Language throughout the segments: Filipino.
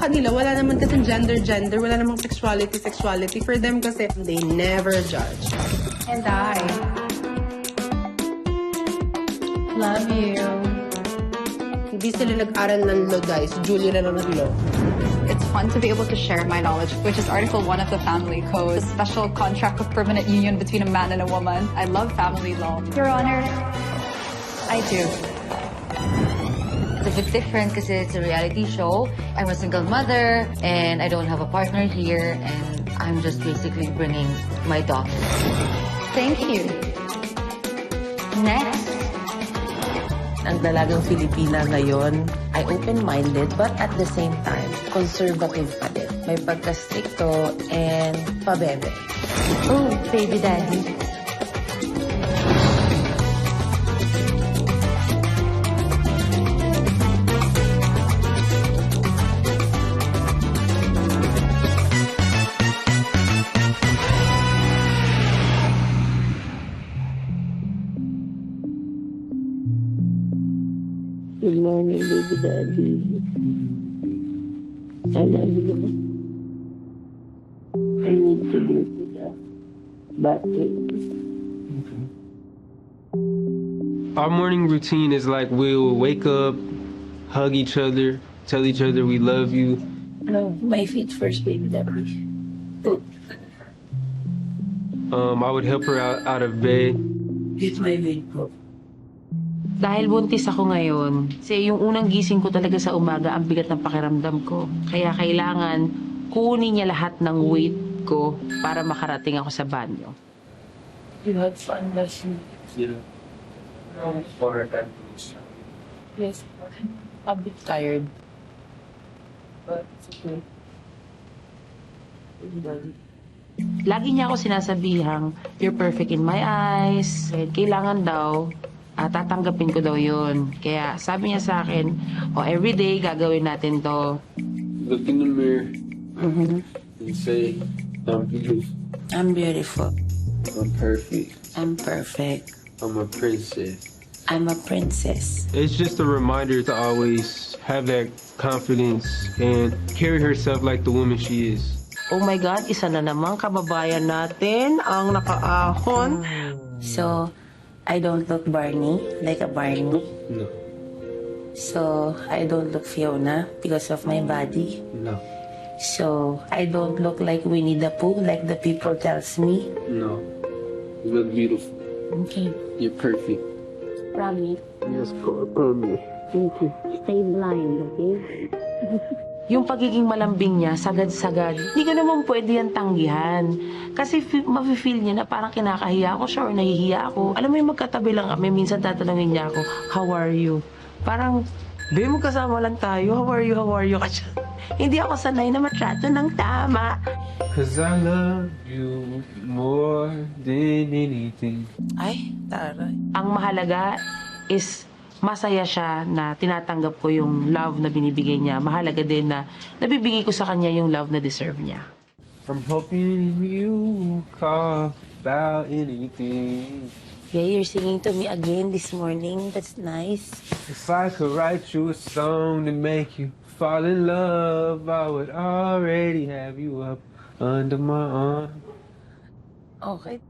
kanila, wala naman kasing gender, wala namang sexuality. For them kasi, they never judge. And I love you. Hindi sila nag-aral ng law, guys. Julie na lang ng law. It's fun to be able to share my knowledge, which is Article 1 of the Family Code, a special contract of permanent union between a man and a woman. I love family law. Your Honor, I do. It's a bit different because it's a reality show. I'm a single mother and I don't have a partner here and I'm just basically bringing my daughter. Thank you. Next. Ang dalagang Filipina ngayon ay open-minded but at the same time, conservative pa din. May pagka-stricto and pabebe. Oh, baby daddy. Good morning, baby daddy. I love you. I need to be with you. But our morning routine is like we'll wake up, hug each other, tell each other we love you. no, my feet first, baby daddy. I would help her out of bed. Get my feet po. Dahil buntis ako ngayon, kasi yung unang gising ko talaga sa umaga, ang bigat ng pakiramdam ko. Kaya kailangan kunin niya lahat ng weight ko para makarating ako sa banyo. You had fun last night. Yeah. Yes. A bit tired. But it's okay. Baby daddy. Lagi niya ako sinasabihang, you're perfect in my eyes. Kailangan daw, tatanggapin ko daw yun. Kaya sabi niya sa akin, everyday gagawin natin to. Look in the mirror and say, I'm beautiful. I'm beautiful. I'm perfect. I'm perfect. I'm a princess. I'm a princess. It's just a reminder to always have that confidence and carry herself like the woman she is. Oh my God, isa na namang kababayan natin ang nakaahon. So, I don't look Barney, like a Barney. No. So, I don't look Fiona because of my body. No. So, I don't look like Winnie the Pooh, like the people tells me. No. You look beautiful. Okay. You're perfect. Promise. Yes, promise. Thank you. Stay blind, okay? Yung pagiging malambing niya, sagad-sagad, hindi ko naman pwede yan tanggihan. Kasi mafe-feel niya na parang kinakahiya ako siya or nahihiya ako. Alam mo yung magkatabi lang kami, minsan tatanungin niya ako, how are you? Parang, babe, magkasama lang tayo, how are you? Kasi hindi ako sanay na matrato ng tama. Cause I love you more than anything. Ay, taray. Ang mahalaga is masaya siya na tinatanggap ko yung love na binibigay niya. Mahalaga din na nabibigay ko sa kanya yung love na deserve niya. I'm hoping you call about anything. Yeah, you're singing to me again this morning. That's nice. If I could write you a song to make you fall in love, I would already have you up under my arm. Okay.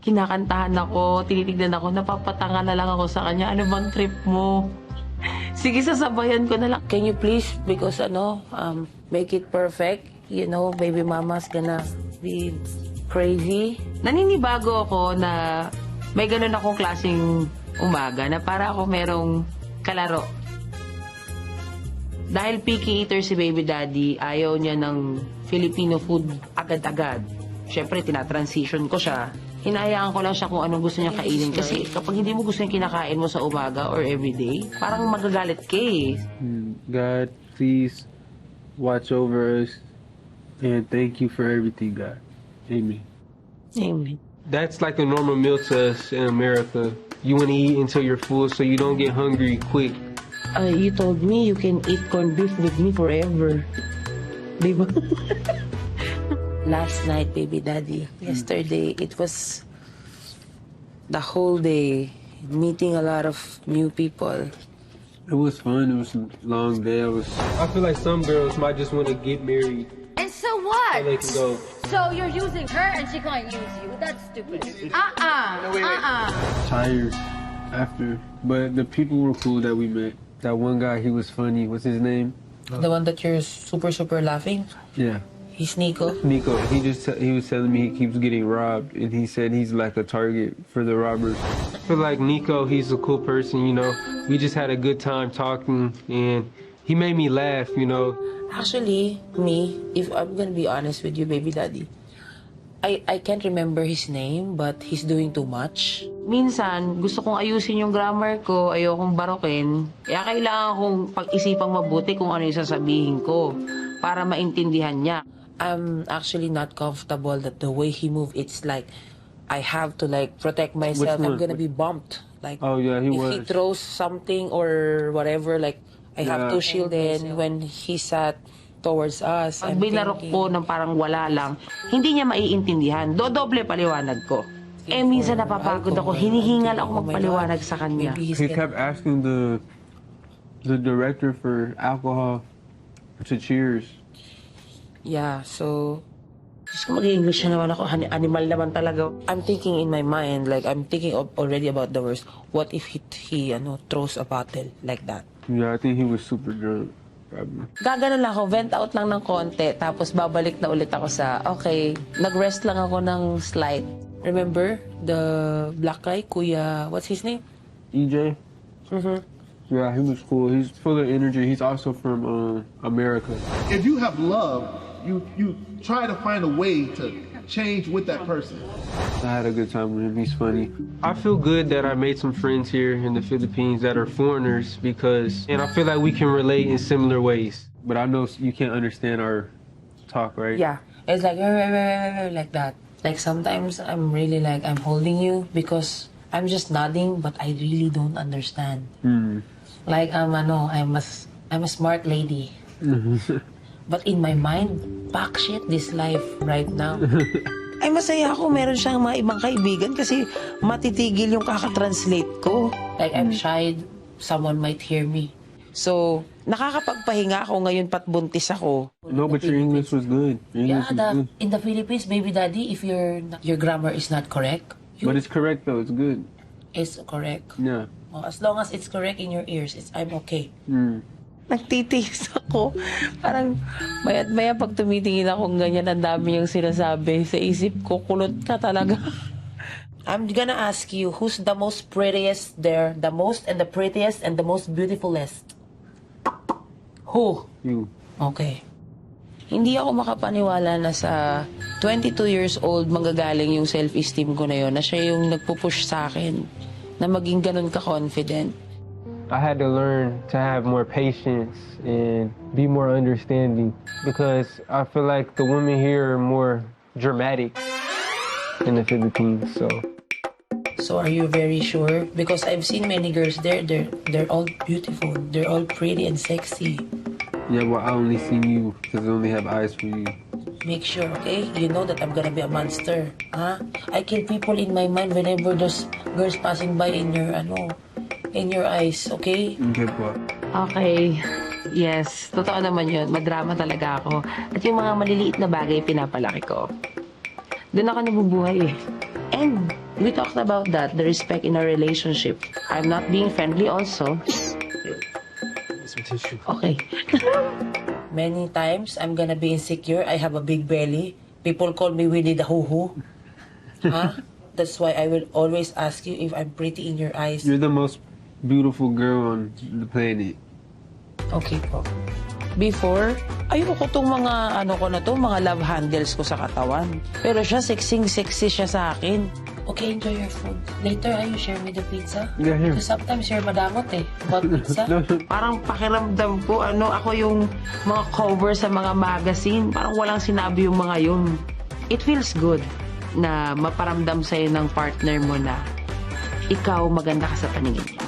Kinakantahan ako, tinitignan ako, napapatanga na lang ako sa kanya. Ano bang trip mo? Sige, sasabayan ko na lang. Can you please, because make it perfect. You know, baby mama's gonna be crazy. Naninibago ako na may ganun akong klaseng umaga na para ako merong kalaro. Dahil picky eater si baby daddy, ayaw niya ng Filipino food agad-agad. Siyempre, tinatransition ko siya. Hinahayaan ko lang siya kung anong gusto niya kainin. Kasi kapag hindi mo gusto yung kinakain mo sa umaga or everyday, parang magagalit ka eh. God, please watch over us and thank you for everything, God. Amen. Amen. That's like a normal meal to us in America. You want to eat until you're full so you don't get hungry quick. You told me you can eat corned beef with me forever. Diba? Last night, baby daddy. Yesterday, it was the whole day meeting a lot of new people. It was fun. It was a long day. I feel like some girls might just want to get married And so what? so they can go. So you're using her and she can't use you. That's stupid. Tired after. But the people were cool that we met. That one guy, he was funny. What's his name? The one that you're super laughing? Yeah. He's Nico. Nico. He was telling me he keeps getting robbed, and he said he's like a target for the robbers. I feel like Nico, he's a cool person, you know. We just had a good time talking, and he made me laugh, you know. Actually, me, if I'm gonna be honest with you, baby daddy, I can't remember his name, but he's doing too much. Minsan, gusto kong ayusin yung grammar ko, ayokong barokin. Kaya kailangan kong pag-isipang mabuti kung ano yung sasabihin ko para maintindihan niya. I'm actually not comfortable that the way he moved, it's like I have to like protect myself. Which one? I'm gonna be bumped. Like Oh, yeah, he if was. he throws something or whatever, like I have Yeah. to shield him when he sat towards us. Pag I'm binarok thinking, ko ng parang wala lang, hindi niya maiintindihan. Dodoble paliwanag ko. Eh, minsan napapagod ako, hinihingal ako oh my magpaliwanag God, sa kanya. maybe he's He kept asking the director for alcohol to cheers. Yeah, so Diyos ko, mag-English na naman ako. Animal naman talaga. I'm thinking in my mind, like I'm thinking of already about the worst. What if he throws a bottle like that? Yeah, I think he was super drunk. Probably. Gaganon lang ako, vent out lang ng konti, tapos babalik na ulit ako sa, okay, nag-rest lang ako ng slight. Remember the black guy, Kuya? What's his name? EJ? Mm-hmm. Yeah, he was cool. He's full of energy. He's also from America. If you have love, you try to find a way to change with that person. I had a good time with him. He's funny. I feel good that I made some friends here in the Philippines that are foreigners and I feel like we can relate in similar ways. But I know you can't understand our talk, right? Yeah, it's like like that. Like sometimes I'm really like I'm holding you because I'm just nodding, but I really don't understand. Like I'm a smart lady. But in my mind, fuck shit this life right now. Ay, masaya ako, meron siyang mga ibang kaibigan kasi matitigil yung kakatranslate ko. Like I'm shy, someone might hear me. So Nakakapagpahinga ako ngayon pat buntis ako. No, but your English was good. Your English was good. in the Philippines, baby daddy, if your grammar is not correct, But it's correct though. It's good. it's correct. Yeah. Oh, as long as it's correct in your ears, I'm okay. Nagtitiis ako. Parang maya't maya pag tumitingin akong ganyan, ang dami yung sinasabi. Sa isip ko, kulot ka talaga. I'm gonna ask you, who's the most prettiest there? The most and the prettiest and the most beautifulest? Who? You. Okay. Hindi ako makapaniwala na sa 22 years old manggagaling yung self-esteem ko na yun, na siya yung nagpupush sa akin na maging ganun ka-confident. I had to learn to have more patience and be more understanding because I feel like the women here are more dramatic in the Philippines. So are you very sure? Because I've seen many girls there. They're all beautiful. They're all pretty and sexy. Yeah, well, I only see you because I only have eyes for you. Make sure, okay? You know that I'm gonna be a monster, huh? I kill people in my mind whenever there's girls passing by in your eyes, okay? Okay, po. Okay. Yes, totoo naman yun. Madrama talaga ako. At yung mga maliliit na bagay, pinapalaki ko. Doon ako nabubuhay eh. And we talked about that, the respect in our relationship. I'm not being friendly also. Some tissue. Okay. Many times, I'm gonna be insecure. I have a big belly. People call me Winnie the Hoo-Hoo. Huh? That's why I will always ask you if I'm pretty in your eyes. You're the most beautiful girl on the planet. Okay po. Before, ayoko tong mga mga love handles ko sa katawan. Pero siya, sexy siya sa akin. Okay, enjoy your food. Later, you share me the pizza? Yeah, here. Because sometimes you're madamot about pizza. Parang pakiramdam ko, ako yung mga cover sa mga magazine. Parang walang sinabi yung mga yun. It feels good na maparamdam sa'yo ng partner mo na ikaw maganda ka sa paningin niya.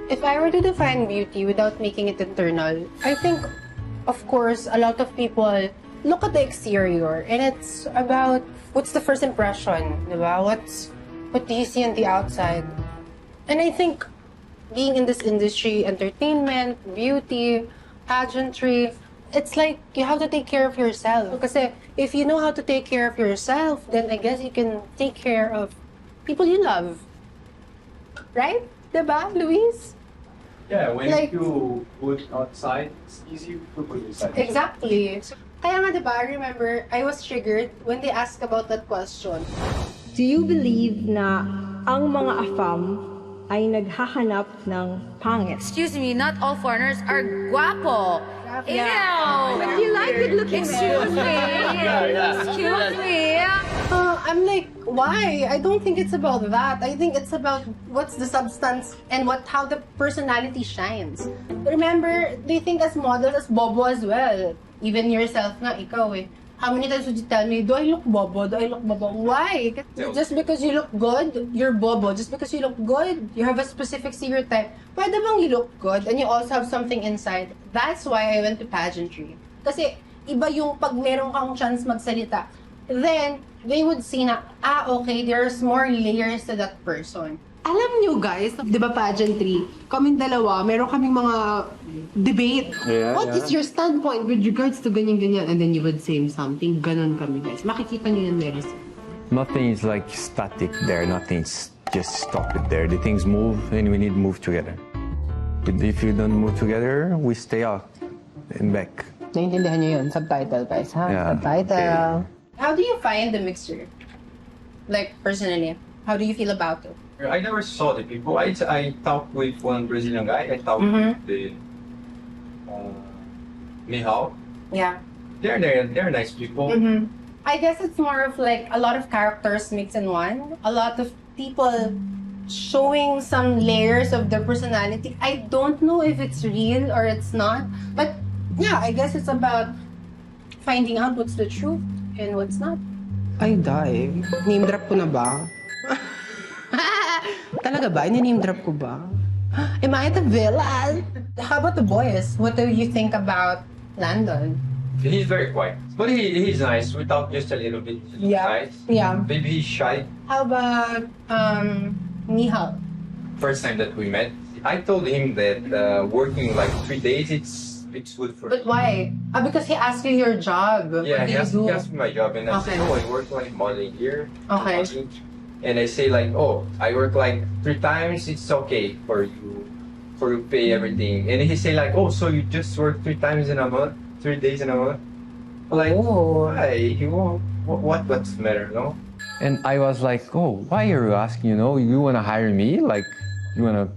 If I were to define beauty without making it internal, I think, of course, a lot of people look at the exterior and it's about what's the first impression, diba? what do you see on the outside? And I think being in this industry, entertainment, beauty, pageantry, it's like you have to take care of yourself. Kasi if you know how to take care of yourself, then I guess you can take care of people you love. Right? Diba, Luis? Yeah, when Like- you put outside, it's easy to put inside. Exactly. So, kaya nga diba, I remember, I was triggered when they asked about that question. Do you believe na ang mga AFAM ay naghahanap ng pangit? Excuse me, not all foreigners are guapo. Ew! But you like good looking Excuse me. Excuse me. I'm like, why? I don't think it's about that. I think it's about what's the substance and how the personality shines. Remember, they think as models as bobo as well. Even yourself nga, ikaw eh. How many times would you tell me, do I look bobo? Do I look bobo? Why? Just because you look good, you're bobo. Just because you look good, you have a specific stereotype. Pwede bang you look good and you also have something inside? That's why I went to pageantry. Kasi iba yung pag meron kang chance magsalita. Then, they would see na, okay, there's more layers to that person. Alam nyo guys, di ba pageantry, kaming dalawa, meron kaming mga debate. What is your standpoint with regards to ganyan-ganyan? And then you would say something, ganon kami guys. Makikita nyo yan very soon. Nothing is like static there. Nothing's just stop it there. The things move and we need to move together. If you don't move together, we stay out and back. Naintindihan nyo yun? Subtitle guys, ha? Yeah. Subtitle. How do you find the mixture? Like, personally, how do you feel about it? I never saw the people. I talked with one Brazilian guy. I talked with the Mihal. Yeah. They're nice people. I guess it's more of like a lot of characters mixed in one. A lot of people showing some layers of their personality. I don't know if it's real or it's not. But yeah, I guess it's about finding out what's the truth and what's not. Ay, dive. Name drop ko na ba? Talaga ba? Name drop ko ba? Am I at the villa? How about the boys? What do you think about Landon? He's very quiet, but he's nice. We talked just a little bit. He's nice. Yeah. Maybe he's shy. How about Nihal? First time that we met, I told him that working like 3 days, it's good for But him. why? Because he asked you your job. Yeah, What do he you do? asked me my job, and I Okay. said, "Oh, I work like modeling here." Okay. Modeling. And I say like, "Oh, I work like 3 times. It's okay for you pay everything." And he say like, "Oh, so you just work 3 times in a month, 3 days in a month?" Like, why? What's the matter? No. And I was like, oh, why are you asking? You know, you wanna hire me? Like, you wanna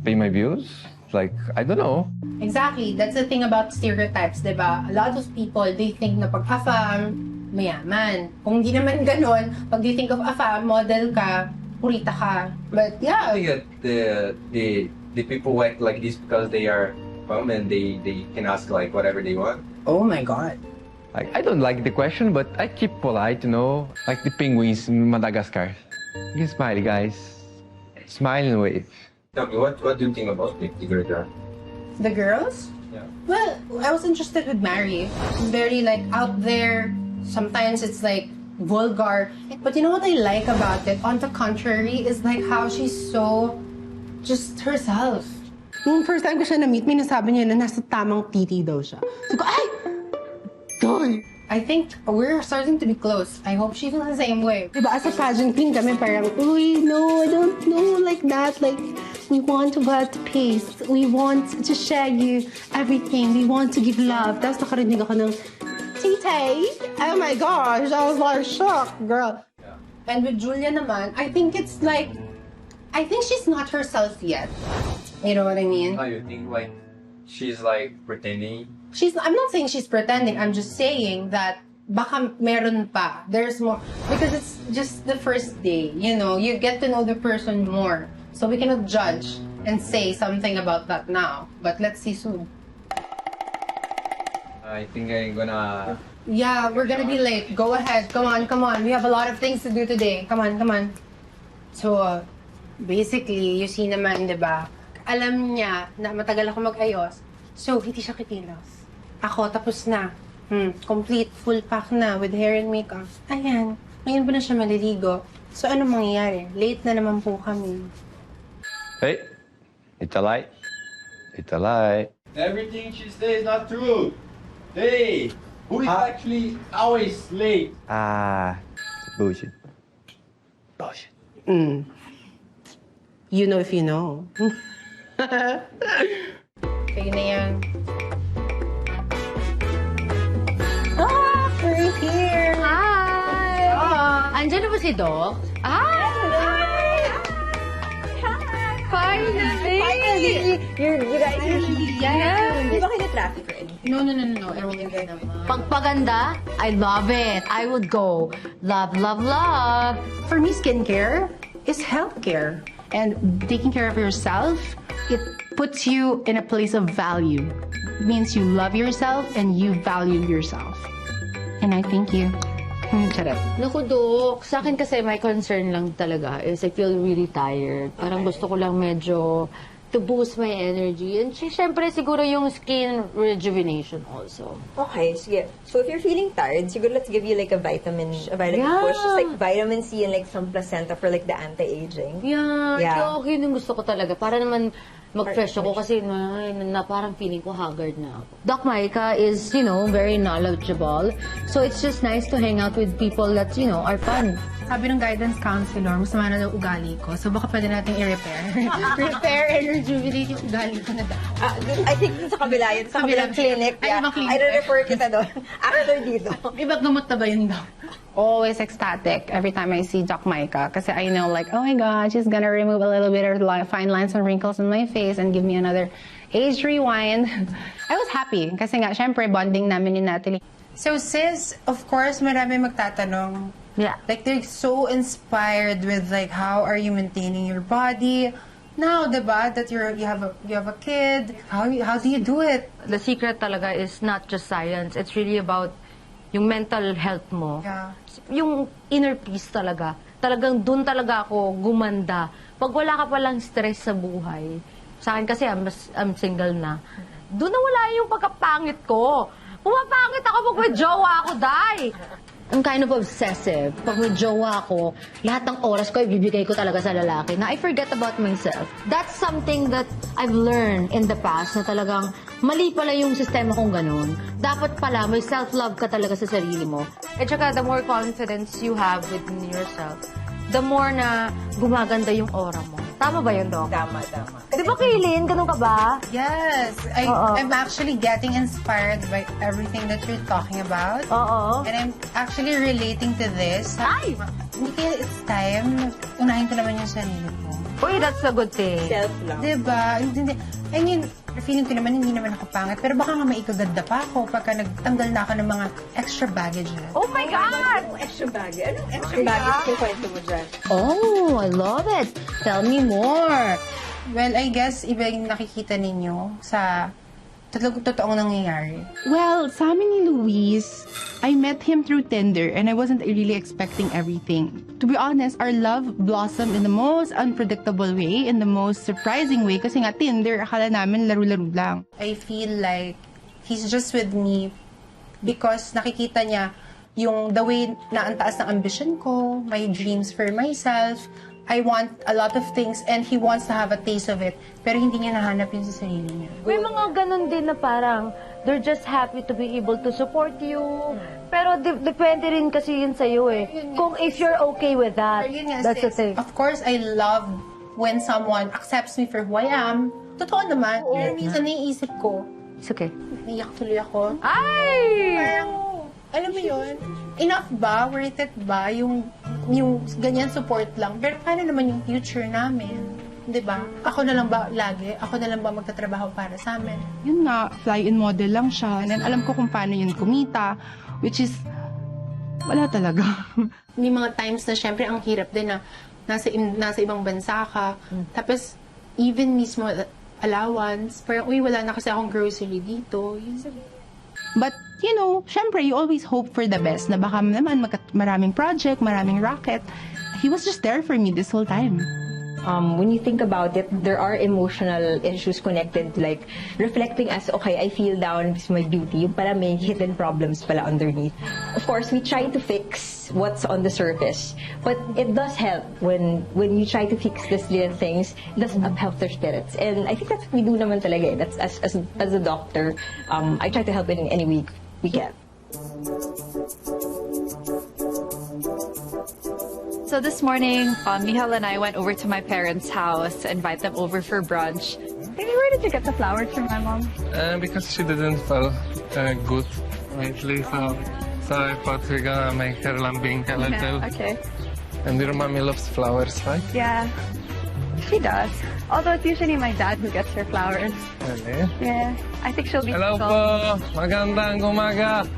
pay my bills? Like, I don't know. Exactly. That's the thing about stereotypes, diba? A lot of people, they think na pag AFAM, mayaman. Kung di naman ganon, pag they think of AFAM, model ka, purita ka. But I yeah, think that the people act like this because they are fun and they can ask like whatever they want. oh my God. Like, I don't like the question, but I keep polite, you know, like the penguins in Madagascar. You can smile, guys. Smile and wave. Tell me, what do you think about the girl? The girls? Yeah. Well, I was interested with Mary. She's very like out there. Sometimes it's like vulgar. But you know what I like about it? On the contrary, is like how she's so just herself. Nung first time ko siya na-meet, may nasabi niya na nasa tamang titi daw siya. So ko, ay! Doy! I think we're starting to be close. I hope she feels the same way. Diba, as a pageant queen kami, parang, uy, no, I don't know, like that. Like, we want to work the pace. We want to share you everything. We want to give love. Tapos nakarinig ako ng, Tite! Oh my gosh, I was like, shocked, girl. And with Julia naman, I think it's like, I think she's not herself yet. You know what I mean? How you think like she's like pretending? I'm not saying she's pretending. I'm just saying that baka meron pa. There's more. Because it's just the first day. You know, you get to know the person more. So we cannot judge and say something about that now. But let's see soon. I think I'm gonna. Yeah, we're gonna be late. Go ahead. Come on, come on. We have a lot of things to do today. Come on, come on. So, basically, you see naman, di ba? Alam niya na matagal ako mag-ayos. So, hindi siya kikilos. Ako, tapos na. Complete, full pack na with hair and makeup. Ayan. Ngayon pa na siya maliligo. So, ano mangyayari? Late na naman po kami. Hey, it's a lie. It's a lie. Everything she says is not true. Hey, who is actually always late? Bullshit. Bullshit. You know if you know. Kayo na yan. We're here! Hi! Andiyan na ba si Doc? Hi! Finally! You guys are Yes! Di ba kayo traffic rin? No. Everything good naman. Pagpaganda, I love it. I would go. Love, love, love. For me, skincare is healthcare. And taking care of yourself, it puts you in a place of value. It means you love yourself and you value yourself. And I thank you. Charot. Naku, Dok. Sa akin kasi my concern lang talaga is I feel really tired. Parang gusto ko lang medyo to boost my energy. And syempre, siguro yung skin rejuvenation also. Okay, sige. So if you're feeling tired, siguro let's give you like a vitamin push. Just like vitamin C and like some placenta for like the anti-aging. Yeah. Okay, yung gusto ko talaga. Para naman mag-fresh ako kasi na parang feeling ko haggard na ako. Doc Maika is, very knowledgeable. So it's just nice to hang out with people that, are fun. Sabi ng guidance counselor, masama na daw ugali ko. So baka pwede natin i-repair. Repair and rejuvenate yung ugali ko na daw. I think sa kabila yun. Sa kabilang clinic. Ay, ibang clinic. I refer kita doon. After dito. Ibang gamot na ba yun daw? Always ecstatic every time I see Doc Maika. Kasi I know like, oh my God, she's gonna remove a little bit of fine lines and wrinkles in my face and give me another age rewind. I was happy. Kasi nga, syempre, bonding namin ni Natalie. So sis, of course, marami magtatanong. Yeah. Like, they're so inspired with, like, how are you maintaining your body? Now, diba, that you have a kid, how do you do it? The secret talaga is not just science. It's really about yung mental health mo. Yeah. Yung inner peace talaga. Talagang dun talaga ako gumanda. Pag wala ka palang stress sa buhay, sa akin kasi I'm single na, dun na wala yung pagkapangit ko. Pumapangit ako pag may jowa ako, day! I'm kind of obsessive. Pag may jowa ako, lahat ng oras ko ibibigay ko talaga sa lalaki na I forget about myself. That's something that I've learned in the past na talagang mali pala yung sistema kong ganun. Dapat pala may self-love ka talaga sa sarili mo. At saka the more confidence you have within yourself, the more na gumaganda yung aura mo. Tama ba yun, Doc? Tama. Di ba, Kaylin? Ganun ka ba? Yes. I'm actually getting inspired by everything that you're talking about. Oo. And I'm actually relating to this. Ay! Hindi kaya it's time, unahin ko naman yung sarili ko. Uy, that's a good thing. Self-love. Diba? Hindi. I mean, feeling ko naman hindi naman ako pangit. Pero baka nga maikaganda pa ako pagka nagtanggal na ako ng mga extra baggages. Oh my God! Anong extra bagay? Anong extra bagay yung kwento mo dyan? Oh, I love it. Tell me more. Well, I guess iba yung nakikita ninyo sa totoong nangyayari. Well, sa amin ni Luis, I met him through Tinder and I wasn't really expecting everything. To be honest, our love blossomed in the most unpredictable way, in the most surprising way kasi nga Tinder, akala namin laro-laro lang. I feel like he's just with me because nakikita niya yung the way na ang taas ng ambition ko, my dreams for myself. I want a lot of things and he wants to have a taste of it. Pero hindi niya nahanap yun sa sarili niya. May mga ganun din na parang they're just happy to be able to support you. Pero depende rin kasi yun sa'yo eh. Kung if you're okay with that, Pero yun nga, that's the sis, thing. Of course, I love when someone accepts me for who I am. Totoo naman. Pero minsan naiisip ko, It's okay. naiyak tuloy ako. Ay! Parang, alam mo yun, enough ba? Worth it ba? Yung ganyan support lang. Pero paano naman yung future namin? Diba? Ako na lang ba lagi? Ako na lang ba magtatrabaho para sa amin? Yun nga, fly-in model lang siya. And then alam ko kung paano yun kumita, which is, wala talaga. May mga times na syempre ang hirap din na nasa ibang bansa ka. Tapos, even mismo allowance, parang, uy, wala na kasi akong grocery dito. But, syempre, you always hope for the best na baka naman maraming project, maraming racket. He was just there for me this whole time. When you think about it, there are emotional issues connected to like reflecting as, okay, I feel down with my beauty. Yung pala may hidden problems pala underneath. Of course, we try to fix what's on the surface. But it does help when you try to fix these little things, it does help their spirits. And I think that's what we do naman talaga. That's as a doctor, I try to help in any way we can. So this morning, Michal and I went over to my parents' house to invite them over for brunch. Baby, where did you get the flowers from my mom? Because she didn't feel good lately, so I thought we're gonna make her lambing a little. Okay. And your mommy loves flowers, right? Yeah, she does. Although it's usually my dad who gets her flowers. Really? Yeah, I think she'll be Hello tickled. po! Magandang umaga!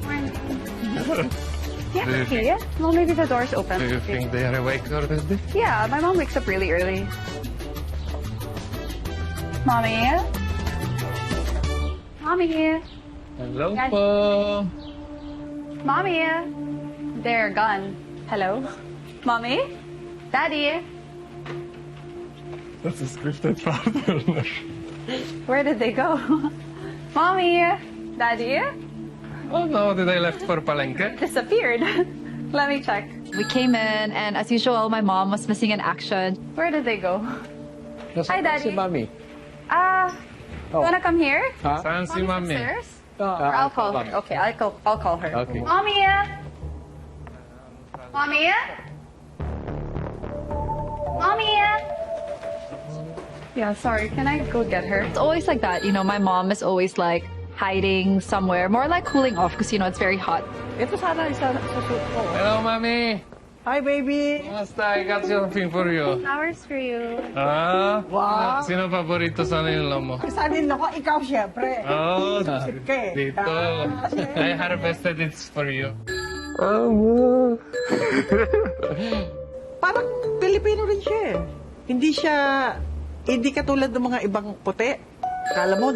Yeah, Do you okay. Well, maybe the door's open. Do you think they are awake already? Yeah, my mom wakes up really early. Mommy? Mommy? Hello Yes. po! Mommy? They're gone. Hello? Mommy? Daddy? That's a scripted pattern. Where did they go? Mommy? Daddy? Oh no, did I left for palengke? Disappeared. Let me check. We came in, and as usual, my mom was missing in action. Where did they go? Hi, Daddy. Si Mami. You wanna come here? Saan si mami? Upstairs? Or I'll call her. Okay, I'll call her. Okay. Mommy? Mommy? Mommy? Yeah, sorry. Can I go get her? It's always like that. You know, my mom is always like hiding somewhere, more like cooling off because, you know, it's very hot. Ito sana isa sa suit ko. Hello, mami! Hi, baby! Kumusta? I got something for you. Flowers for you. Ah? Wow. Sino paborito sa nilo mo? Sa nilo ko, ikaw syempre. Oh, Okay. dito. I harvested it for you. Parang Pilipino rin siya eh. Hindi katulad ng mga ibang puti. Kala mo,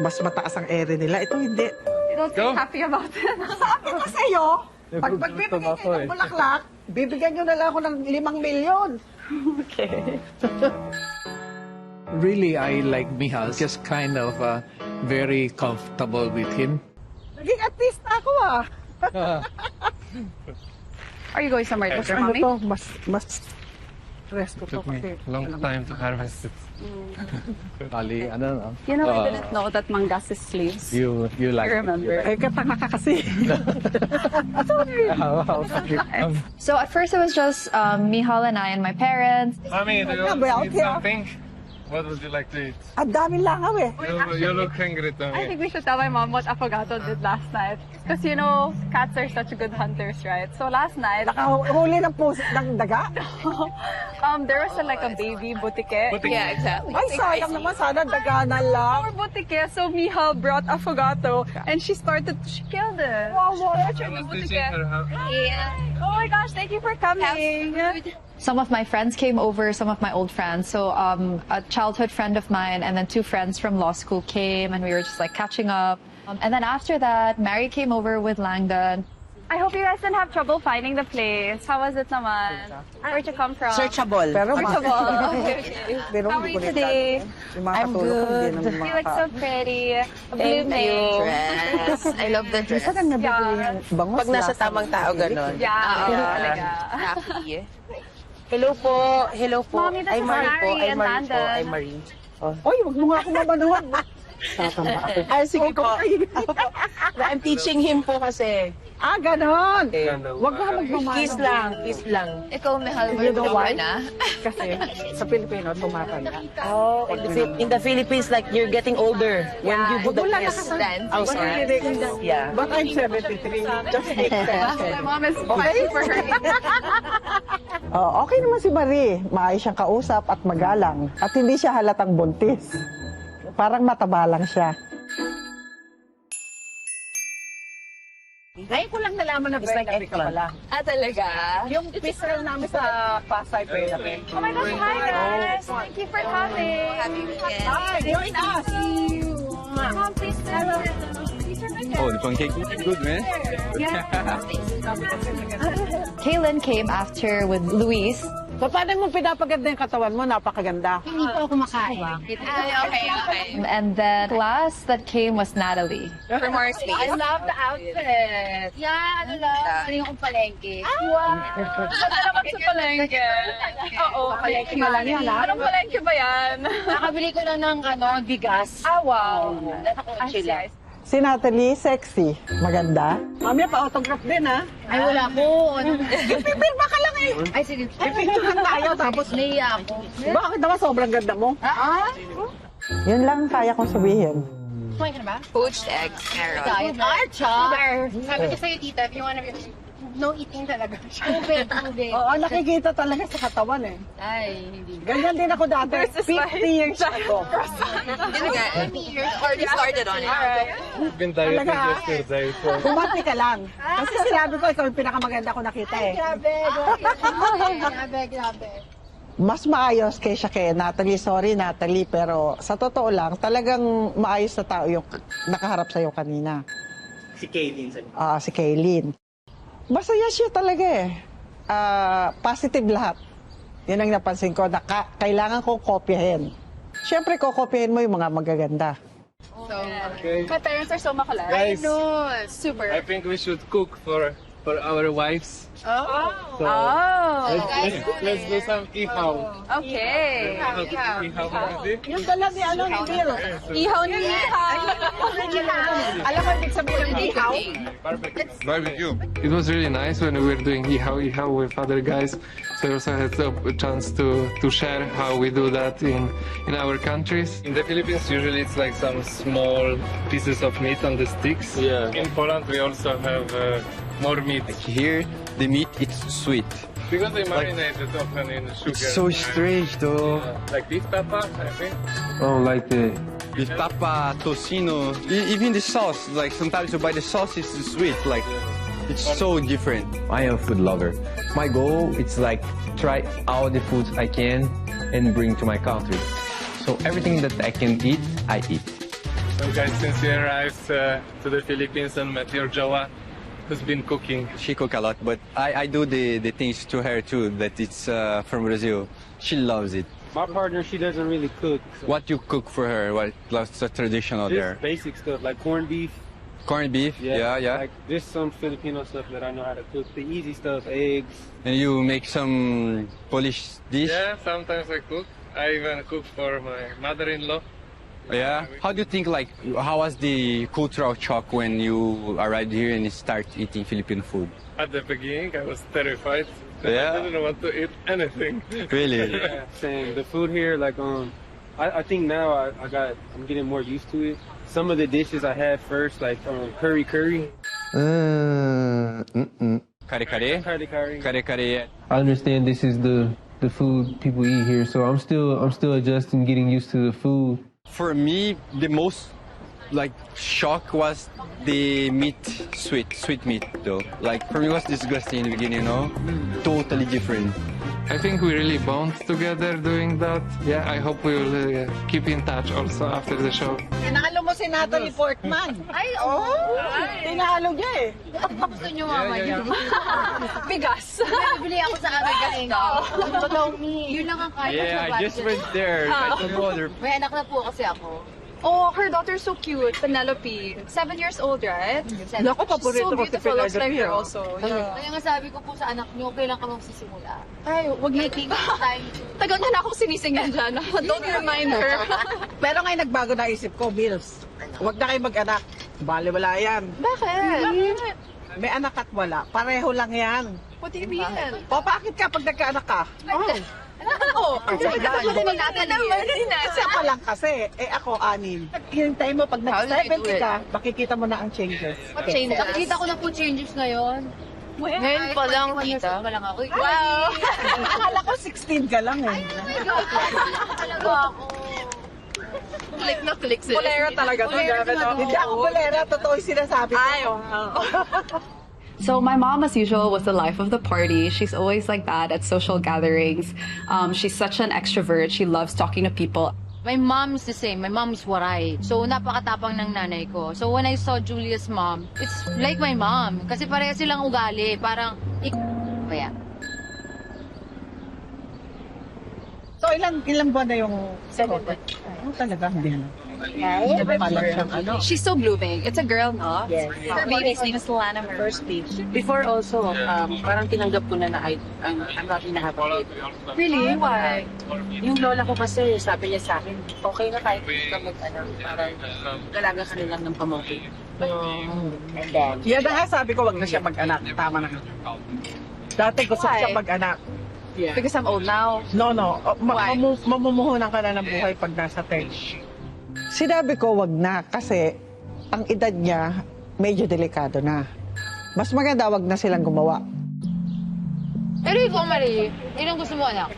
mas mataas ang ere nila. Ito hindi. You don't feel happy about it? Sabi ko sa'yo, pag magbibigay kayo ng bulaklak, bibigyan nyo na lang ako ng 5 milyon. Okay. Really, I like Michal. Just kind of very comfortable with him. Naging artista ako ah. Are you going somewhere with your Ano mommy? to, mas stress ko to Took me kasi. long time to harvest it. Ali, ano? You know, I didn't know that Mangas is slaves. You like I remember. Eh, katanga ka kasi. So at first it was just Michal and I and my parents. Mami, do you Well, eat yeah. something? What would you like to eat? Ang daming langaw eh. You look hungry to I me. think we should tell my mom what Affogato did last night. Because, you know, cats are such good hunters, right? So last night, Nakahuli ng puso ng daga. there was like a baby butike. Yeah, exactly. Ay, sayang naman sana daga na lang. Our butike, so Michal brought Affogato and she killed it. Wow, wow. I was teaching her how. Yeah. Oh my gosh, thank you for coming. Some of my friends came over, some of my old friends. So a childhood friend of mine and then 2 friends from law school came and we were just like catching up. And then after that, Mary came over with Langdon. I hope you guys didn't have trouble finding the place. How was it naman? Where'd you come from? Searchable. Pero Searchable. Okay. Pero How are you today? I'm good. You look so pretty. Blooming. Dress. I love the dress. Pag nasa tamang tao, ganon. Yeah. Happy. Hello po. Hello po. Mommy, this is Mary and Landon. I'm Marie. Oy, wag mo nga akong mamanuhan. Ah, sige po. I'm teaching him po kasi. Ah, ganon. Wag ka magmamano. Kiss lang. Ikaw, Michal, You know why? na? Kasi sa Pilipino, tumatanda. Oh, in the Philippines, like you're getting older when you do the Wala na kiss. kasi. Oh, sorry. Yeah. But I'm 73. Just make sense. My mom is super hurting. Okay naman si Marie. Maayos siyang kausap at magalang. At hindi siya halatang buntis. Parang mataba lang siya. Ngayon ko lang nalaman na Bernabe ka pala. Ah, talaga? Yung pistol namin sa Pasay Bernabe. Oh my gosh, hi guys! Thank you for coming. Happy weekend. Hi, join us! Mom, please tell us. Oh, the pancake is good, man. Kaylin came after with Luis. So, paano mo pinapaganda yung katawan mo? Napakaganda. Hindi po ako makain. And then last that came was Natalie. For more space. I love the outfit. Yeah, ano lang. Ano yung palengke. Wow. Salamat sa palengke. Oo, palengke pa lang yan, ha? Anong palengke ba yan? Nakabili ko lang ng bigas. Wow. Nakakonsya lang. Si Natalie, sexy. Maganda. Mami, pa-autograph din, ha? Ay, wala ko. Pipirma ka lang eh. Ay, sige. Pipicturean tayo, tapos... Naiya ako. Bakit naman sobrang ganda mo? Yun lang kaya kong sabihin. Kumain ka na ba? Poached eggs, carrot. Archar! Sabi ko sa'yo, tita, if you wanna be... No eating talaga. Tubig. Oo, nakikita talaga sa katawan eh. Ay, hindi. Ganyan din ako dati. 50 years ago. Hindi nga, 50 years already started on it. Been dieting yesterday, so... Bumati ka lang. Kasi sinabi ko, ikaw yung pinakamaganda ko nakita eh. Grabe. Mas maayos kaysa kay Natalie. Sorry, Natalie. Pero sa totoo lang, talagang maayos na tao yung nakaharap sa'yo kanina. Si Kaylin. Si Kaylin. Masaya siya talaga eh. Positive lahat. Yun ang napansin ko na kailangan kong kopyahin. Siyempre, kokopyahin mo yung mga magaganda. My parents are so makulit. Guys, Super. I think we should cook for our wives. So, let's do some ihaw. Okay. Ihaw already? Yung dala ni ni Bill. Ihaw na ihaw. Alam mo, ibig sabihin ng ihaw? Barbecue. It was really nice when we were doing ihaw with other guys. So I also had the chance to share how we do that in our countries. In the Philippines, usually it's like some small pieces of meat on the sticks. Yeah. In Poland, we also have more meat. Here, the meat is sweet. Because they marinate it often in sugar. It's so strange though. Like beef pepper, I think. I don't like that. Beef papa, tocino, even the sauce. Like sometimes you buy the sauce, it's sweet. Like it's so different. I am a food lover. My goal is like try all the foods I can and bring to my country. So everything that I can eat, I eat. So guys, since you arrived to the Philippines and met your Jawa, who's been cooking? She cook a lot, but I do the things to her too. That it's from Brazil. She loves it. My partner, she doesn't really cook. So What you cook for her? What's the traditional just there? basic stuff like corned beef. Corned beef. Yeah. Like there's some Filipino stuff that I know how to cook. The easy stuff, eggs. And you make some Polish dish. Yeah, sometimes I cook. I even cook for my mother-in-law. Yeah. How do you think, like, how was the cultural shock when you arrived here and start eating Filipino food? At the beginning, I was terrified. Yeah? I didn't want to eat anything. Really? Yeah, same. The food here, like I think now I'm getting more used to it. Some of the dishes I had first, like curry. Kare kare? Kare kare. I understand this is the food people eat here, so I'm still adjusting, getting used to the food. For me, the most like shock was the meat, sweet meat though. Like for me, it was disgusting in the beginning, you know? Totally different. I think we really bond together doing that. Yeah, I hope we will keep in touch also after the show. Tinalo mo si Natalie Portman. Ay, oo. Tinalo niya eh. Gusto nyo mamaya. Bigas. Bili ako sa aming galing. Yun lang ang kaya Yeah, sa I just went there. I took water. May anak na po kasi ako. Oh, her daughter's so cute, Penelope. 7 years old, right? Naku, paborito ko si She's so beautiful, looks like Penelope. her also. Yeah. Kaya nga sabi ko po sa anak nyo, kailan ka magsisimula? Ay, wag na. Tagal na akong sinisingyan dyan. Don't remind her. Pero ngayon nagbago na isip ko, Bills. Huwag na kayo mag-anak. Bale, wala yan. Bakit? May anak at wala. Pareho lang yan. What do you mean? O, bakit ka pag nagkaanak ka? Oo. Isa pa lang kasi. Ako, 6. Hintay mo, pag nag-70 ka, makikita mo na ang changes. What changes? Nakikita ko na po changes ngayon. Ngayon pa lang, tita. Pa lang ako. Wow! Akala ko 16 ka lang eh. Talaga ako. Click na click sila. Bolera talaga to. Hindi ako bolera, totoo yung sinasabi ko. Ay, So my mom, as usual, was the life of the party. She's always like that at social gatherings. She's such an extrovert. She loves talking to people. My mom is the same. My mom is waray. So, napakatapang ng nanay ko. So, when I saw Julia's mom, it's like my mom. Kasi pareha silang ugali. Parang, kaya. ilang buwan na yung... 7 months. Talaga, hindi na. She's still blooming. It's a girl, no? Yes. Her baby's name is Lana Marie. First stage. Before also, parang tinanggap ko na I'm not in a happy mood. Really? Why? Yung lola ko kasi, sabi niya sa akin, okay na kahit hindi ka parang galaga ka lang ng pamangkin. And then, Yan na nga sabi ko, wag na siya mag-anak. Tama na. Dati gusto ko siya mag-anak. Yeah. Because I'm old now. No. Mamumuhunan ka na ng buhay pag nasa 10. Sinabi ko wag na kasi ang edad niya medyo delikado na. Mas maganda wag na silang gumawa. Pero ikaw, Marie, yun ang gusto mo, anak?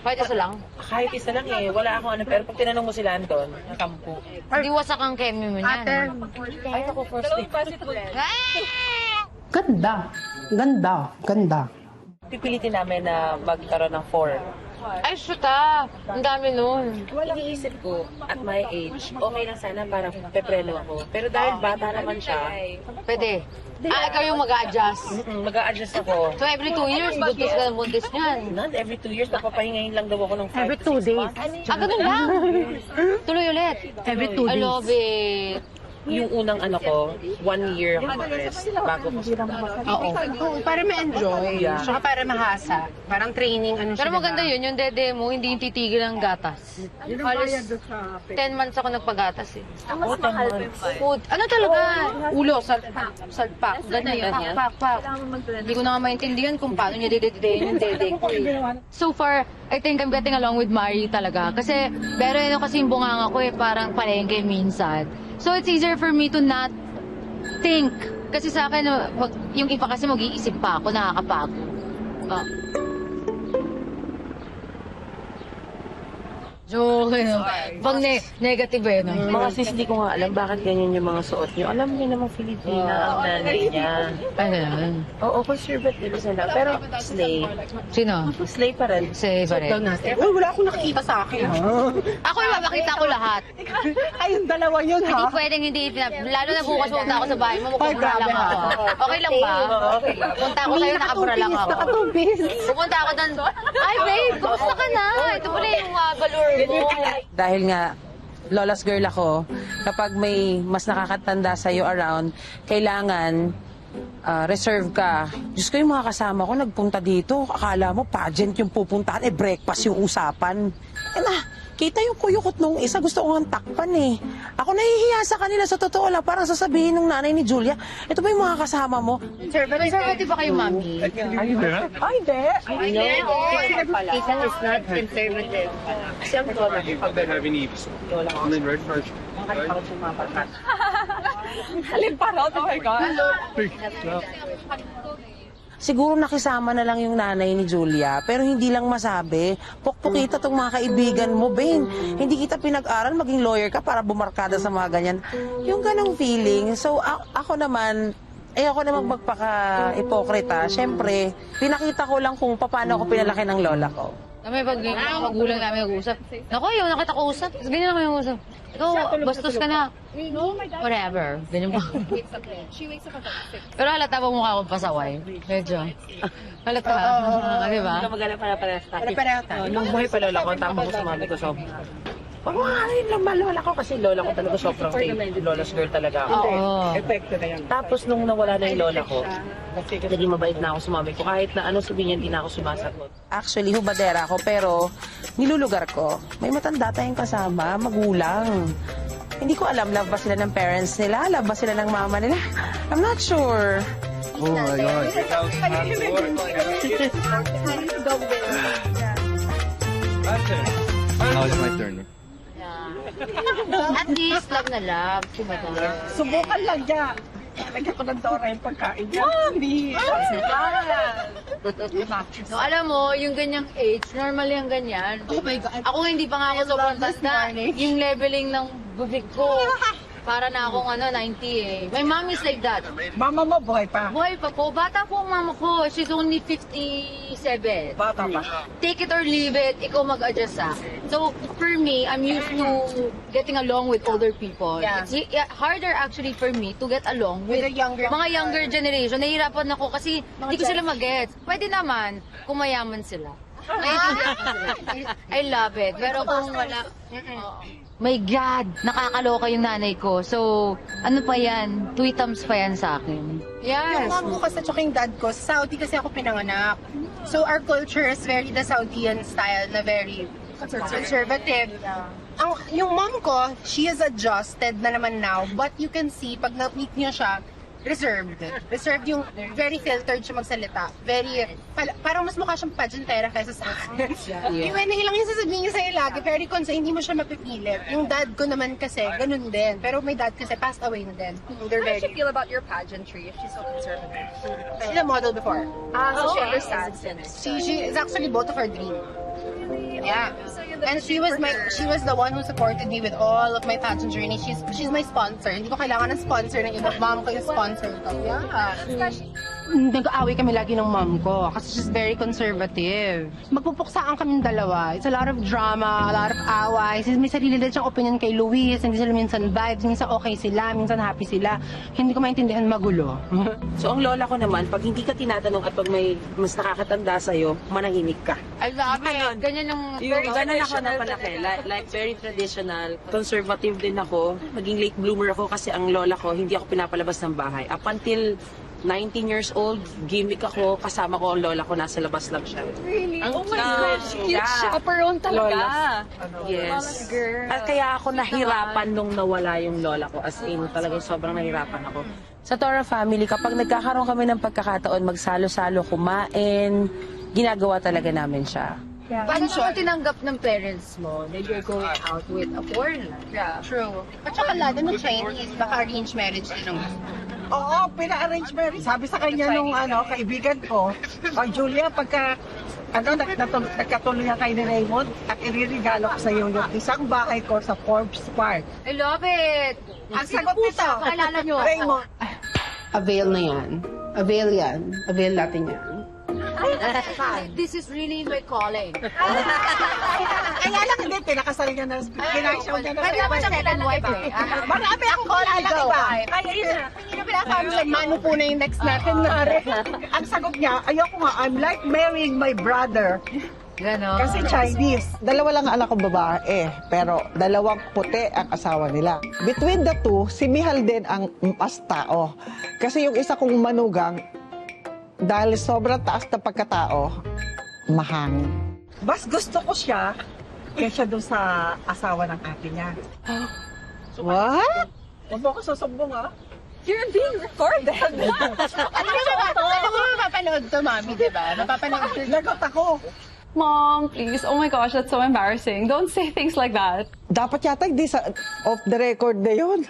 Kahit isa lang? kahit isa lang eh, wala akong ano, pero pag tinanong mo sila Anton, nakampo. Di wasak ang kemi mo niyan. Ay, ako first day. Ganda. Pipilitin namin na magkaroon ng 4. Ay, shoot ah. Ang dami nun. Iniisip ko, at my age, okay lang sana para pepreno ako. Pero dahil bata naman siya, Pwede. Ikaw yung mag-a-adjust. mag-a-adjust ako. So every 2 years, buntis ka ng buntis niyan. Not every 2 years, napapahingayin lang daw ako ng 5 Every 2 days. Ganun lang. Tuloy ulit. Every 2 I days. love it. Yung unang ano ko, 1 year ako mag-rest bago ko Oo, para ma-enjoy. Yeah. Saka para mahasa. Parang training, ano siya. Pero maganda yun, yung dede mo, hindi yung titigil ang gatas. Halos 10 months ako nagpagatas eh. Ako, 10 months. Food. Ano talaga? Ulo, salpak. Ganyan. Pak. Hindi ko na nga maintindihan kung paano niya didedein yung dede ko. So far, I think I'm getting along with Mari talaga. Kasi, pero yun kasi yung bunganga ko eh, parang palengke minsan. So it's easier for me to not think. Kasi sa akin, yung iba kasi mag-iisip pa ako, nakakapagod. Joke, no? Pag negative eh, no? Mga sis, hindi ko nga alam bakit ganyan yung mga suot nyo. Alam niyo namang Filipina ang nanay niya. Ano yan? Oo, conservative sila. Pero slay. Sino? Slay pa rin. Slay pa rin. Uy, wala akong nakikita sa akin. Ako yung mapakita ko lahat. Ayun, dalawa yun, Hindi ha? pwedeng hindi. Lalo na bukas pumunta ako sa bahay mo, magpapura lang ako. Okay lang ba? Okay lang. Punta ako sa'yo, nakapura lang ako. Pupunta ako doon. Ay, babe, kumusta ka na? Ito pala yung balur mo. Dahil nga, Lola's girl ako, kapag may mas nakakatanda sa'yo around, kailangan reserve ka. Diyos ko, yung mga kasama ko nagpunta dito, akala mo pageant yung pupuntahan, breakfast yung usapan. Kita yung kuyukot nung isa, gusto ko nga takpan eh. Ako nahihiya sa kanila, sa totoo lang, parang sasabihin ng nanay ni Julia, ito ba yung mga kasama mo? Conservative ba kayo, mami? Ay, hindi. Ethan is not conservative. Kasi ang lola ko, pag lola ko, ang parang sumapakat. Halimparot, oh my God. Siguro nakisama na lang yung nanay ni Julia, pero hindi lang masabi, pukpukita tong mga kaibigan mo, Ben. Hindi kita pinag-aral, maging lawyer ka para bumarkada sa mga ganyan. Yung ganong feeling. So, ako naman, ako naman magpaka-ipokrita. Siyempre, pinakita ko lang kung paano ako pinalaki ng lola ko. Kami pag magulang namin nag-uusap. Naku, yung nakita ko usap. Ganyan naman yung usap. Ikaw, bastos ka na. Whatever. Ganyan pa. Pero halata ba mukha akong pasaway? Medyo. Halata. Di ba? Ikaw magana para parehas tayo. Pareho tayo. Nung buhay pa lola ko, tama ko sa mami ko, so, wag mo nga rin naman lola ko kasi lola ko talaga sobrang lola's girl talaga ako. Epekto na yan. Tapos nung nawala na yung lola ko, naging mabait na ako sa mami ko. Kahit na ano sabihin niya, hindi na ako sumasagot. Actually, hubadera ako, pero nilulugar ko. May matanda tayong kasama, magulang. Hindi ko alam, love ba sila ng parents nila? Love ba sila ng mama nila? I'm not sure. Oh my God. Now it's my turn. At least, love na love. Diba to? Subukan lang dyan. Lagyan ko ng Dora yung pagkain niya. Mami! No, alam mo, yung ganyang age, normal yung ganyan. Oh my God. Ako hindi pa nga ako sobrang tanda. Yung leveling ng bubig ko, para na akong 90 eh. My mom is like that. Mama mo, buhay pa. Buhay pa po. Bata po ang mama ko. She's only 57. Bata pa. Take it or leave it, ikaw mag-adjust ah. So, for me, I'm used to getting along with older people. Yeah. It's harder actually for me to get along with With the younger- mga younger generation. Nahihirapan ako kasi hindi ko sila mag-gets. Pwede naman kung mayaman sila. I love it. Pero kung wala... My God, nakakaloka yung nanay ko. So, ano pa yan? Tweetums pa yan sa akin. Yung mom ko kasi tsaka yung dad ko, sa Saudi kasi ako pinanganak. So our culture is very the Saudian style na very conservative. Yung mom ko, she is adjusted na naman now, but you can see, pag na-meet niyo siya, reserved. Reserved yung very filtered siya magsalita. Very, parang mas mukha siyang pageantera kaysa sa akin. Yung lang yung sasabihin niya sa'yo lagi, very concerned, hindi mo siya mapipilit. Yung dad ko naman kasi, ganun din. Pero my dad kasi passed away na din. How does she feel about your pageantry if she's so conservative? She's a model before. So she understands it. She is actually both of her dream. Yeah. And she was the one who supported me with all of my pageant journey. She's my sponsor. Hindi ko kailangan ng sponsor ng iba. Mom ko yung sponsor ko. Yeah. Nag-aaway kami lagi ng mom ko kasi she's very conservative. Magpupuksaan kaming dalawa. It's a lot of drama, a lot of away. May sarili din siyang opinion kay Luis. Hindi sila minsan vibes, minsan okay sila, minsan happy sila. Hindi ko maintindihan, magulo. So ang lola ko naman, pag hindi ka tinatanong at pag may mas nakakatanda sa'yo, manahimik ka. I love it. Ganyan yung... Ganun ako na palaki. Like very traditional. Conservative din ako. Maging late bloomer ako kasi ang lola ko, hindi ako pinapalabas ng bahay. Up until 19 years old, gimmick ako, kasama ko ang lola ko, nasa labas lang siya. Really? Oh my gosh, cute chaperone talaga. Yes. At kaya ako nahirapan nung nawala yung lola ko. As in, talagang sobrang nahirapan ako. Sa Tora family, kapag nagkakaroon kami ng pagkakataon, magsalo-salo, kumain, ginagawa talaga namin siya. Paano mo tinanggap ng parents mo that you're going out with a foreigner? Yeah, true. At saka lalo ng Chinese, baka arranged marriage din ang gusto. Oo, pina-arrange marriage. Sabi sa kanya nung kaibigan ko, Julia, pagka nagkatuluyan kay ni Raymond, at iririgalo ko sa iyo yung isang bahay ko sa Forbes Park. I love it! Ang sagot nito, pakilala nyo. Raymond. Avail na yan. Avail yan. Avail natin yan. This is really my calling. Kaya lang hindi, pinakasal niya na, pinakasal niya na. Pwede naman siyang second wife eh. Marami akong calling iba. Hindi na pinaka-family, mano po na yung next natin na rin. Ang sagot niya, ayoko nga, I'm like marrying my brother. Ganon. Kasi Chinese. Dalawa lang anak kong babae, pero dalawang puti ang asawa nila. Between the two, si Mihal din ang mas tao. Kasi yung isa kong manugang, dahil sobrang taas na pagkatao, mahangin. Mas gusto ko siya kaysa doon sa asawa ng ate niya. What? Huwag mo ako susumbong, ha? You're being recorded. Ano mo mapapanood to, mami, diba? Mapapanood to. Lagot ako. Mom, please. Oh my gosh, that's so embarrassing. Don't say things like that. Dapat yata hindi sa off the record na yun.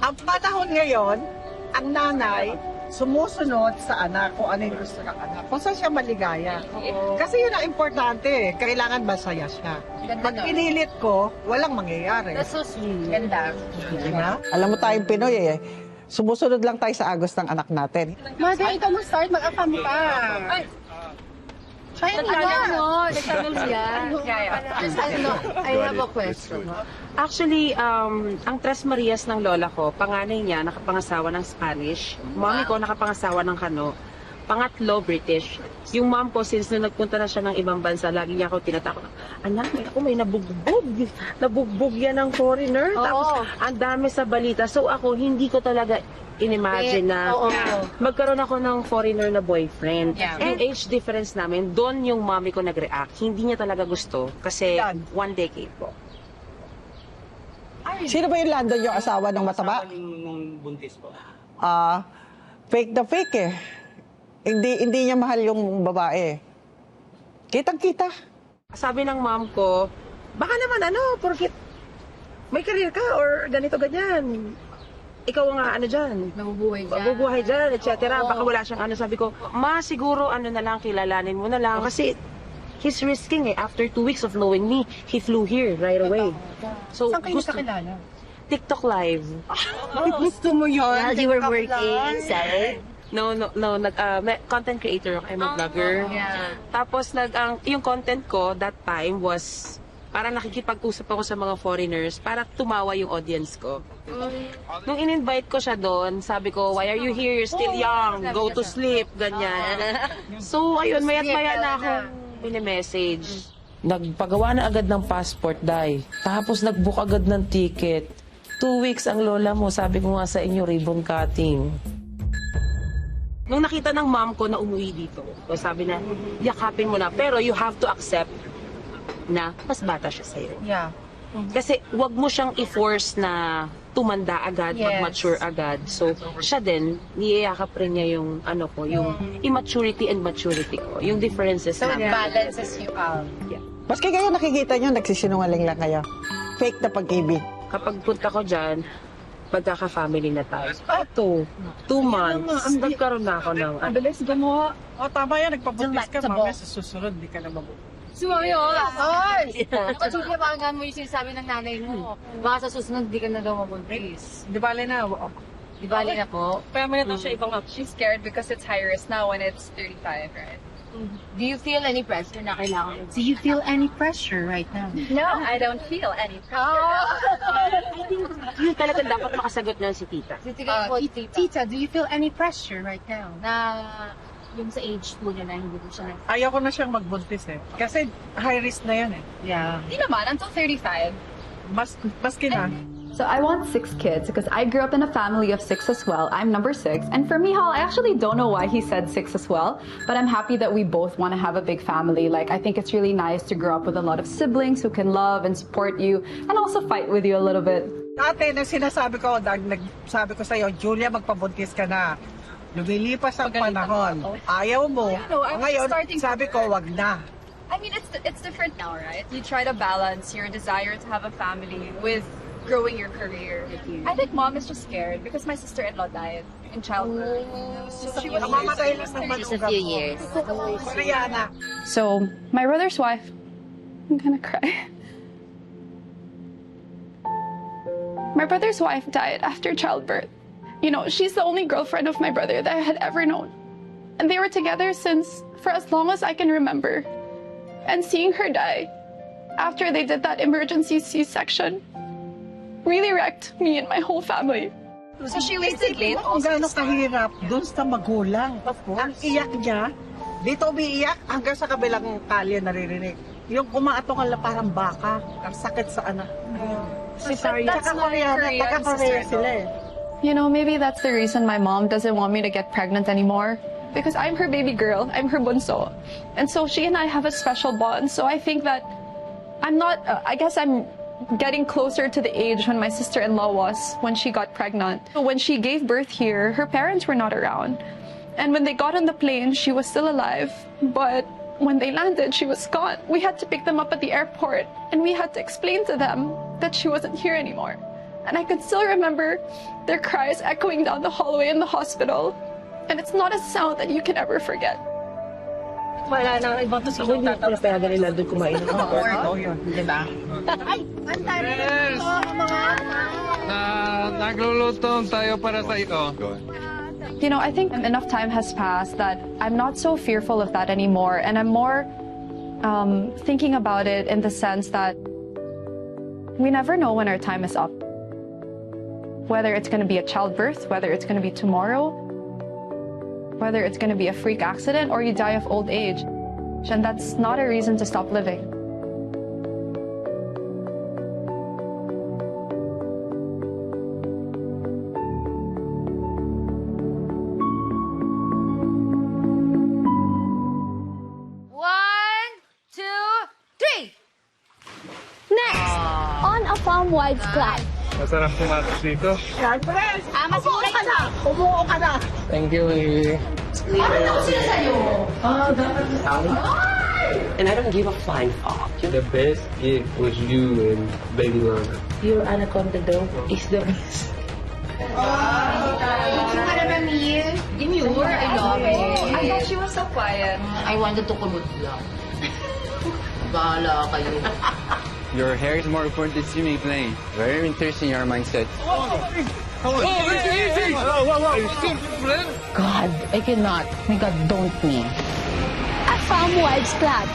Ang panahon ngayon, ang nanay, sumusunod sa anak kung ano yung gusto ng anak. Kung saan siya maligaya. Kasi yun ang importante. Kailangan masaya siya. Pag pinilit ko, walang mangyayari. That's so sweet. Ganda. Diba? Alam mo tayong Pinoy sumusunod lang tayo sa agos ng anak natin. Mother, ikaw mag-start, mag-afam ka. Chinese. Nagtanong siya. I have a question. Actually, ang Tres Marias ng lola ko, panganay niya nakapangasawa ng Spanish, mommy ko nakapangasawa ng Kano, pangatlo British. Yung mom ko, since nung nagpunta na siya ng ibang bansa, lagi niya ako tinatakot. Anak, may nabugbog. Nabugbog yan ng foreigner. Tapos, ang dami sa balita. So ako, hindi ko talaga inimagine na magkaroon ako ng foreigner na boyfriend. Yeah. Yung age difference namin, doon yung mommy ko nag-react. Hindi niya talaga gusto kasi 1 decade po. Sino ba yung Landon yung asawa ng mataba? Nung buntis po. Fake na fake Hindi niya mahal yung babae. Kitang-kita. Sabi ng mom ko, baka naman porkit may career ka or ganito-ganyan. Ikaw nga dyan. Mabubuhay dyan, etc. Baka wala siyang sabi ko, ma, siguro na lang, kilalanin mo na lang. Kasi he's risking After 2 weeks of knowing me, he flew here right away. So, saan kayo nakakilala? TikTok live. Gusto mo yun? While you were working, sorry. No, content creator ako, I'm a vlogger. Yeah. Tapos yung content ko that time was para nakikipag-usap ako sa mga foreigners para tumawa yung audience ko. Nung in-invite ko siya doon, sabi ko, why are you here? You're still young. Go to sleep. Ganyan. So, ayun, mayat-maya na ako. Pini-message. Nagpagawa na agad ng passport, Day. Tapos nag-book agad ng ticket. 2 weeks ang lola mo, sabi ko nga sa inyo, ribbon cutting. Nung nakita ng mom ko na umuwi dito, so sabi na, yakapin mo na, pero you have to accept na mas bata siya sa'yo. Yeah. Kasi wag mo siyang i-force na tumanda agad, Yes. mag-mature agad. So, siya din, niyayakap rin niya yung, ano ko, yung immaturity and maturity ko. Yung differences So it na. balances you out. Yeah. Maski kayo nakikita nyo, nagsisinungaling lang kayo. Fake na pag-ibig. Kapag punta ko dyan, pagkaka-family na tayo. Ito, 2 months, nagkaroon na ako ng, Ang bilis gumawa. O, tama yan, nagpabuntis ka, mamaya sa susunod, di ka na mabuti. Sumayo! Ay! Nakatulya pa hanggang mo yung sinasabi ng nanay mo. Baka sa susunod, di ka na daw mabuntis. Di bale na, Di bali na po. Pero may nato siya ibang She's scared because it's high risk now when it's 35, right? Do you feel any pressure na kailangan? Do you feel any pressure right now? No, I don't feel any Yun talaga dapat makasagot na si tita. Tita po, Tita, do you feel any pressure right now? na yung sa age po niya na hindi ko siya ayaw ko na siyang magbuntis eh. Kasi high risk na yan eh. Yeah. Hindi naman, until 35. Maski na. So I want 6 kids because I grew up in a family of 6 as well. I'm number 6. And for Mihal, I actually don't know why he said 6 as well. But I'm happy that we both want to have a big family. Like, I think it's really nice to grow up with a lot of siblings who can love and support you and also fight with you a little bit. Ate, na sinasabi ko, nagsabi ko sa'yo, Julia, magpabuntis ka na. Lumilipas ang panahon. Ayaw mo. Ngayon, sabi ko, wag na. I mean, it's different now, right? You try to balance your desire to have a family with growing your career. I think mom is just scared because my sister-in-law died in childbirth. So she was Mamatay lang ng manugang few mo. years. Mariana. So, my brother's wife, I'm gonna cry. My brother's wife died after childbirth. You know, she's the only girlfriend of my brother that I had ever known. And they were together for as long as I can remember. And seeing her die after they did that emergency C-section really wrecked me and my whole family. So she waited late Kung also. gaano kahirap doon sa magulang. Ang iyak niya, dito umiiyak hanggang sa kabilang kalye naririnig. Yung kumaatong ala parang baka, ang sakit sa anak. That's not Korean Taga-Korea sister. sila eh. You know, maybe that's the reason my mom doesn't want me to get pregnant anymore. Because I'm her baby girl, I'm her bunso. And so she and I have a special bond. So I think that I guess I'm getting closer to the age when my sister-in-law was when she got pregnant. When she gave birth here, her parents were not around. And when they got on the plane, she was still alive. But when they landed, she was gone. We had to pick them up at the airport, and we had to explain to them that she wasn't here anymore. And I could still remember their cries echoing down the hallway in the hospital. And it's not a sound that you can ever forget. Wala na, ibang tos ako, hindi ko na pera nila doon kumain. Oo, yun. Diba? Ay, ang tayo Yes. mga Nagluluto tayo para sa iyo. You know, I think enough time has passed that I'm not so fearful of that anymore. And I'm more thinking about it in the sense that we never know when our time is up. Whether it's going to be a childbirth, whether it's going to be tomorrow, whether it's going to be a freak accident or you die of old age. And that's not a reason to stop living. One, two, three! Next, on a farm-wide club. Masarap kumatos dito. Mas mura ka na! Umuo ka na! Thank you, Lee. And I don't give a flying fuck. The best gift was you and Baby Lana. Your anaconda dog is the best. Give me more, I love it. I thought she was so quiet. I wanted to kumot lang. Bahala kayo. Your hair is more important than swimming playing. Very interesting your mindset. God, I cannot. My God, don't me. A farm-wide club.